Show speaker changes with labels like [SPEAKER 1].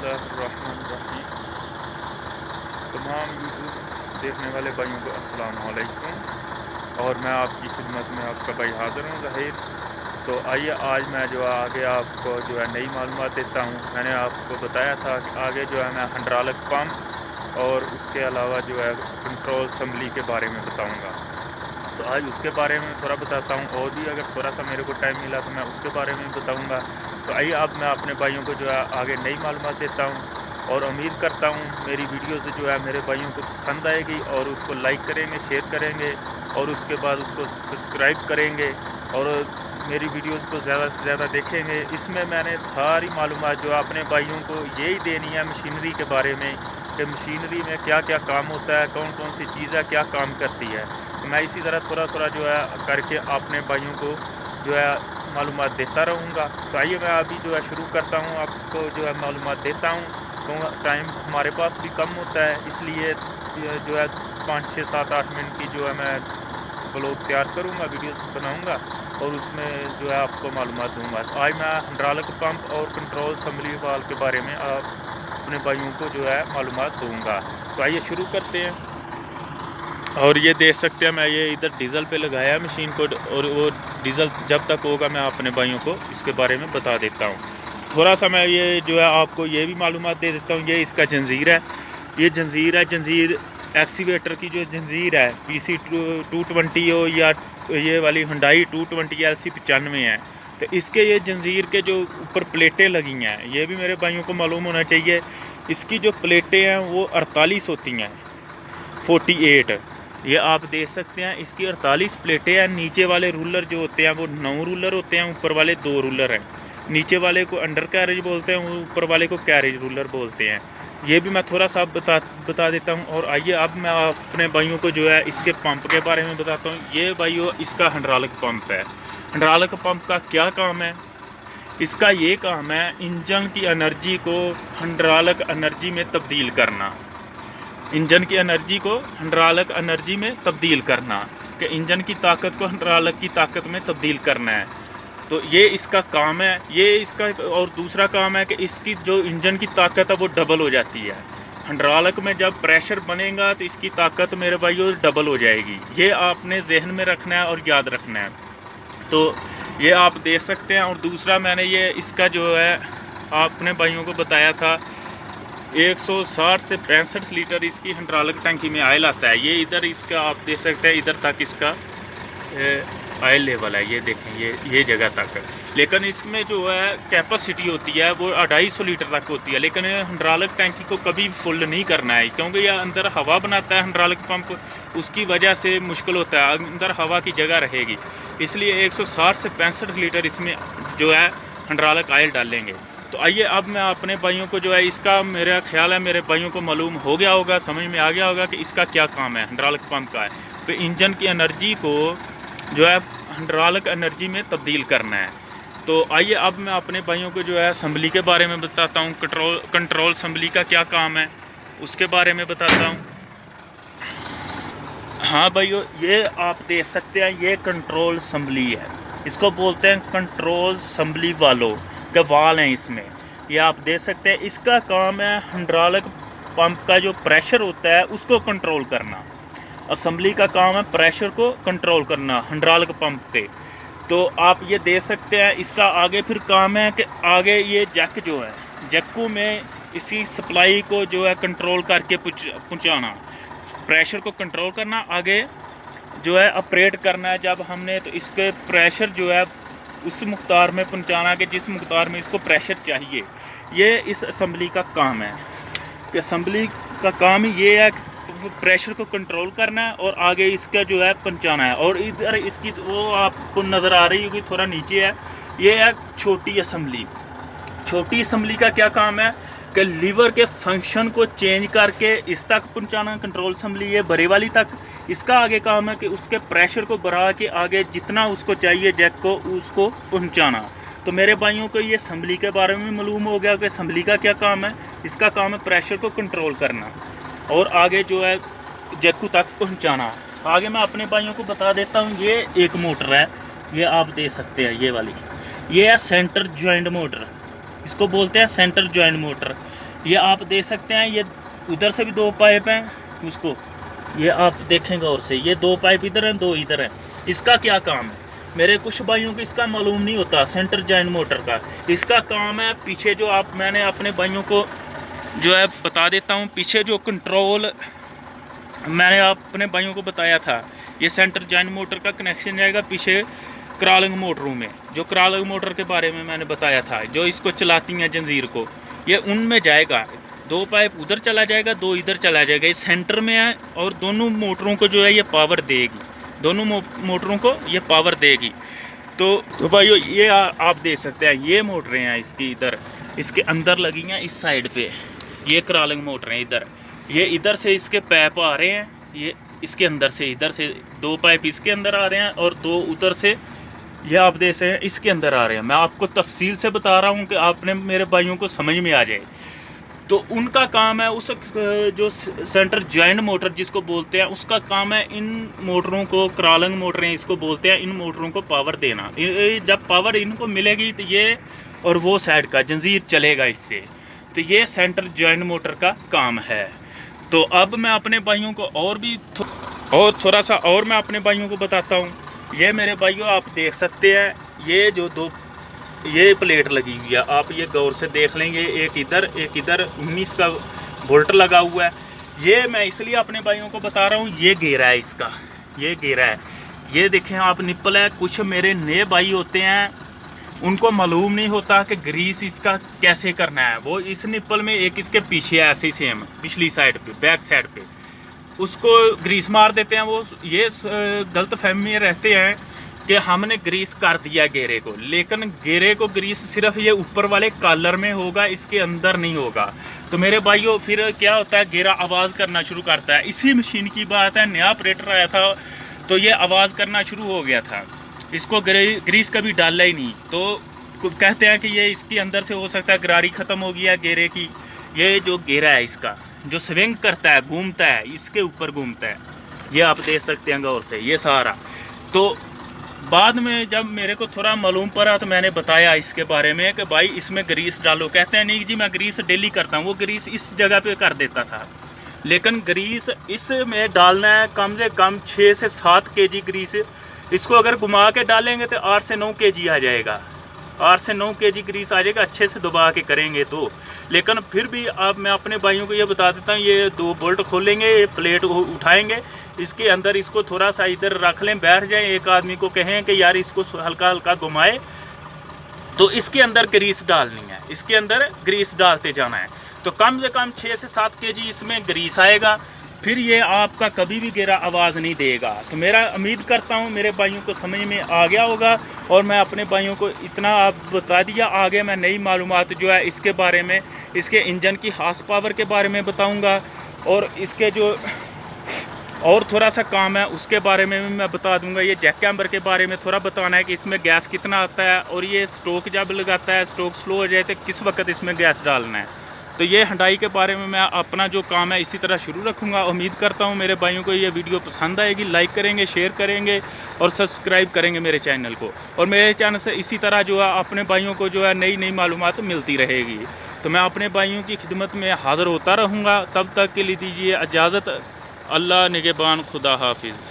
[SPEAKER 1] बिस्मिल्लाहिर्रहमानिर्रहीम। तमाम यूट्यूब देखने वाले भाइयों को अस्सलाम वालेकुम और मैं आपकी खिदमत में आपका भाई हाज़िर हूँ ज़हीर। तो आइए आज मैं जो है आगे आपको जो है नई मालूमात देता हूँ। मैंने आपको बताया था कि आगे जो है मैं हाइड्रोलिक पंप और उसके अलावा जो है कंट्रोल असम्बली के बारे में बताऊँगा। तो आज उसके बारे में थोड़ा बताता हूँ, और भी अगर थोड़ा सा मेरे को टाइम मिला तो मैं उसके बारे में बताऊँगा। तो आइए अब मैं अपने भाइयों को जो है आगे नई मालूमात देता हूँ और उम्मीद करता हूँ मेरी वीडियोज़ जो है मेरे भाइयों को पसंद आएगी और उसको लाइक करेंगे, शेयर करेंगे और उसके बाद उसको सब्सक्राइब करेंगे और मेरी वीडियोज़ को ज़्यादा से ज़्यादा देखेंगे। इसमें मैंने सारी मालूमात जो अपने भाइयों को यही देनी है मशीनरी के बारे में, कि मशीनरी में क्या क्या काम होता है, कौन कौन सी चीज़ें क्या काम करती है। तो मैं इसी तरह थोड़ा थोड़ा जो है करके अपने भाइयों को जो है मालूमात देता रहूँगा। तो आइए मैं अभी जो है शुरू करता हूँ, आपको जो है मालूमात देता हूँ। तो टाइम हमारे पास भी कम होता है, इसलिए जो है 5, 6, 7, 8 मिनट की जो है मैं ब्लॉग तैयार करूँगा, वीडियोस बनाऊँगा और उसमें जो है आपको मालूमात दूँगा। तो आज मैं हाइड्रोलिक पंप और कंट्रोल असम्बली वाल्व के बारे में आप अपने भाइयों को जो है मालूमात दूँगा। तो आइए शुरू करते हैं। और ये देख सकते हैं मैं ये इधर डीज़ल पे लगाया है मशीन को, और वो डीज़ल जब तक होगा मैं अपने भाइयों को इसके बारे में बता देता हूँ। थोड़ा सा मैं ये जो है आपको ये भी मालूमात दे देता हूँ। ये इसका जंजीर है, ये जंजीर है, जंजीर एक्सीवेटर की जो जंजीर है PC 220 हो या ये वाली हुंडई 220 LC 95 है। तो इसके ये जंजीर के जो ऊपर प्लेटें लगी हैं, ये भी मेरे भाइयों को मालूम होना चाहिए। इसकी जो प्लेटें हैं वो 48 होती हैं, 48। ये आप देख सकते हैं इसकी 48 प्लेटें हैं। नीचे वाले रूलर जो होते हैं वो 9 रूलर होते हैं, ऊपर वाले 2 रूलर हैं। नीचे वाले को अंडर कैरेज बोलते हैं, ऊपर वाले को कैरेज रूलर बोलते हैं। ये भी मैं थोड़ा सा बता देता हूँ। और आइए अब मैं अपने भाइयों को जो है इसके पंप के बारे में बताता हूँ। ये भाइयों इसका हाइड्रोलिक पंप है। हाइड्रोलिक पंप का क्या काम है? इसका ये काम है इंजन की एनर्जी को हाइड्रोलिक एनर्जी में तब्दील करना। इंजन की एनर्जी को हाइड्रोलिक एनर्जी में तब्दील करना, कि इंजन की ताकत को हाइड्रोलिक की ताकत में तब्दील करना है। तो ये इसका काम है। ये इसका और दूसरा काम है कि इसकी जो इंजन की ताकत है वो डबल हो जाती है। हाइड्रोलिक में जब प्रेशर बनेगा तो इसकी ताकत मेरे भाइयों डबल हो जाएगी। ये आपने जहन में रखना है और याद रखना है। तो ये आप देख सकते हैं। और दूसरा मैंने ये इसका जो है अपने भाइयों को बताया था 160 से 65 लीटर इसकी हाइड्रोलिक टंकी में ऑयल आता है। ये इधर इसका आप देख सकते हैं, इधर तक इसका ऑयल लेवल है, ये देखें ये जगह तक। लेकिन इसमें जो है कैपेसिटी होती है वो 250 लीटर तक होती है। लेकिन हाइड्रोलिक टंकी को कभी फुल नहीं करना है, क्योंकि यह अंदर हवा बनाता है हाइड्रोलिक पंप, उसकी वजह से मुश्किल होता है, अंदर हवा की जगह रहेगी। इसलिए 160 से 65 लीटर इसमें जो है हाइड्रोलिक ऑयल डालेंगे। तो आइए अब मैं अपने भाइयों को जो है इसका, मेरा ख्याल है मेरे भाइयों को मालूम हो गया होगा, समझ में आ गया होगा कि इसका क्या काम है हाइड्रोलिक पंप का है। तो इंजन की एनर्जी को जो है हाइड्रोलिक एनर्जी में तब्दील करना है। तो आइए अब मैं अपने भाइयों को जो है असम्बली के बारे में बताता हूँ। कंट्रोल असम्बली का क्या काम है उसके बारे में बताता हूँ। हाँ भाइयों, ये आप देख सकते हैं ये कंट्रोल असम्बली है, इसको बोलते हैं कंट्रोल असम्बली वालों के वाल हैं इसमें। ये आप देख सकते हैं इसका काम है हाइड्रोलिक पंप का जो प्रेशर होता है उसको कंट्रोल करना। असम्बली का काम है प्रेशर को कंट्रोल करना हाइड्रोलिक पंप पे। तो आप ये देख सकते हैं इसका आगे फिर काम है कि आगे ये जैक जो है, जैकों में इसी सप्लाई को जो है कंट्रोल करके पहुँचाना, प्रेशर को कंट्रोल करना, आगे जो है ऑपरेट करना है जब हमने, तो इसके प्रेशर जो है उस मकदार में पहुँचाना कि जिस मकदार में इसको प्रेशर चाहिए। ये इस असम्बली का काम है कि असम्बली का काम ही ये है प्रेशर को कंट्रोल करना है और आगे इसका जो है पहुँचाना है। और इधर इसकी वो आपको नज़र आ रही होगी थोड़ा नीचे है, ये है छोटी असम्बली। छोटी असम्बली का क्या काम है कि लीवर के फंक्शन को चेंज करके इस तक पहुंचाना, कंट्रोल असम्बली ये बड़े वाली तक। इसका आगे काम है कि उसके प्रेशर को बढ़ा के आगे जितना उसको चाहिए जैक को उसको पहुंचाना। तो मेरे भाइयों को ये असम्बली के बारे में मालूम हो गया कि असम्बली का क्या काम है। इसका काम है प्रेशर को कंट्रोल करना और आगे जो है जैक तक पहुँचाना। आगे मैं अपने भाइयों को बता देता हूँ। ये एक मोटर है, ये आप देख सकते हैं, ये वाली, ये है सेंटर जॉइंट मोटर, इसको बोलते हैं सेंटर जॉइंट मोटर।
[SPEAKER 2] ये आप देख सकते हैं, ये उधर से भी 2 पाइप हैं उसको, ये आप देखेंगे और से ये 2 पाइप इधर हैं, 2 इधर हैं। इसका क्या काम है, मेरे कुछ भाइयों को इसका मालूम नहीं होता। सेंटर जॉइंट मोटर का इसका काम है, पीछे जो आप मैंने अपने भाइयों को जो है बता देता हूँ, पीछे जो कंट्रोल मैंने अपने भाइयों को बताया था, ये सेंटर जॉइंट मोटर का कनेक्शन जाएगा पीछे क्रॉलिंग मोटरों में। जो क्रॉलिंग मोटर के बारे में मैंने बताया था, जो इसको चलाती हैं जंजीर को, ये उनमें जाएगा। 2 पाइप उधर चला जाएगा, 2 इधर चला जाएगा, ये सेंटर में है और दोनों मोटरों को जो है ये पावर देगी, दोनों मोटरों को ये पावर देगी। तो भाइयों ये आप देख सकते हैं, ये मोटरें हैं इसकी इधर, इसके अंदर लगी हैं इस साइड पे, ये क्रॉलिंग मोटर हैं इधर। ये इधर से इसके पाइप आ रहे हैं, ये इसके अंदर से, इधर से 2 पाइप इसके अंदर आ रहे हैं और 2 उधर से ये आप देख सकते हैं इसके अंदर आ रहे हैं। मैं आपको तफसील से बता रहा हूँ कि आपने मेरे भाइयों को समझ में आ जाए। तो उनका काम है, उस जो सेंटर जॉइंट मोटर जिसको बोलते हैं, उसका काम है इन मोटरों को, क्रॉलिंग मोटरें इसको बोलते हैं, इन मोटरों को पावर देना। जब पावर इनको मिलेगी तो ये और वो साइड का जंजीर चलेगा इससे। तो ये सेंटर जॉइंट मोटर का काम है। तो अब मैं अपने भाइयों को और भी थोड़ा सा और मैं अपने भाइयों को बताता हूँ। ये मेरे भाइयों आप देख सकते हैं, ये जो 2 ये प्लेट लगी हुई है, आप ये गौर से देख लेंगे, एक इधर 19 का वोल्ट लगा हुआ है। ये मैं इसलिए अपने भाइयों को बता रहा हूँ, ये घेरा है इसका, ये घेरा है, ये देखें आप निप्पल है। कुछ मेरे नए भाई होते हैं, उनको मालूम नहीं होता कि ग्रीस इसका कैसे करना है। वो इस निप्पल में एक इसके पीछे है ऐसे ही सेम, पिछली साइड पे, बैक साइड पे उसको ग्रीस मार देते हैं। वो ये गलत फहमी में रहते हैं कि हमने ग्रीस कर दिया घेरे को, लेकिन घेरे को ग्रीस सिर्फ ये ऊपर वाले कॉलर में होगा, इसके अंदर नहीं होगा। तो मेरे भाइयों फिर क्या होता है, घेरा आवाज़ करना शुरू करता है। इसी मशीन की बात है, नया ऑपरेटर आया था तो ये आवाज़ करना शुरू हो गया था, इसको ग्रीस कभी डाला ही नहीं। तो कहते हैं कि ये इसके अंदर से हो सकता है गरारी ख़त्म हो गया घेरे की। ये जो घेरा है इसका जो स्विंग करता है, घूमता है, इसके ऊपर घूमता है, ये आप देख सकते हैं गौर से, ये सारा। तो बाद में जब मेरे को थोड़ा मालूम पड़ा तो मैंने बताया इसके बारे में कि भाई इसमें ग्रीस डालो। कहते हैं नहीं जी मैं ग्रीस डेली करता हूँ। वो ग्रीस इस जगह पे कर देता था, लेकिन ग्रीस इसमें डालना है कम से कम 6 से 7 केजी ग्रीस। इसको अगर घुमा के डालेंगे तो 8 से 9 केजी आ जाएगा, 8 से 9 केजी ग्रीस आ जाएगा, अच्छे से दबा के करेंगे तो। लेकिन फिर भी अब मैं अपने भाइयों को ये बता देता हूँ, ये 2 बोल्ट खोलेंगे, ये प्लेट उठाएंगे, इसके अंदर इसको थोड़ा सा इधर रख लें, बैठ जाएं, एक आदमी को कहें कि यार इसको हल्का हल्का घुमाए, तो इसके अंदर ग्रीस डालनी है, इसके अंदर ग्रीस डालते जाना है। तो कम से कम 6 से 7 केजी इसमें ग्रीस आएगा, फिर ये आपका कभी भी घेरा आवाज़ नहीं देगा। तो मेरा उम्मीद करता हूँ मेरे भाइयों को समझ में आ गया होगा, और मैं अपने भाइयों को इतना आप बता दिया। आगे मैं नई मालूमात जो है इसके बारे में, इसके इंजन की हॉर्स पावर के बारे में बताऊँगा, और इसके जो और थोड़ा सा काम है उसके बारे में भी मैं बता दूंगा। ये जैक कैम्बर के बारे में थोड़ा बताना है कि इसमें गैस कितना आता है, और ये स्ट्रोक जब लगाता है, स्ट्रोक स्लो हो जाए तो किस वक्त इसमें गैस डालना है। तो ये हुंडई के बारे में मैं अपना जो काम है इसी तरह शुरू रखूँगा। उम्मीद करता हूँ मेरे भाइयों को ये वीडियो पसंद आएगी, लाइक करेंगे, शेयर करेंगे और सब्सक्राइब करेंगे मेरे चैनल को। और मेरे चैनल से इसी तरह जो है अपने भाइयों को जो है नई नई मालूमात मिलती रहेगी। तो मैं अपने भाइयों की खिदमत में हाज़िर होता रहूँगा। तब तक के लिए दीजिए इजाज़त। अल्लाह निगहबान, खुदा हाफिज़।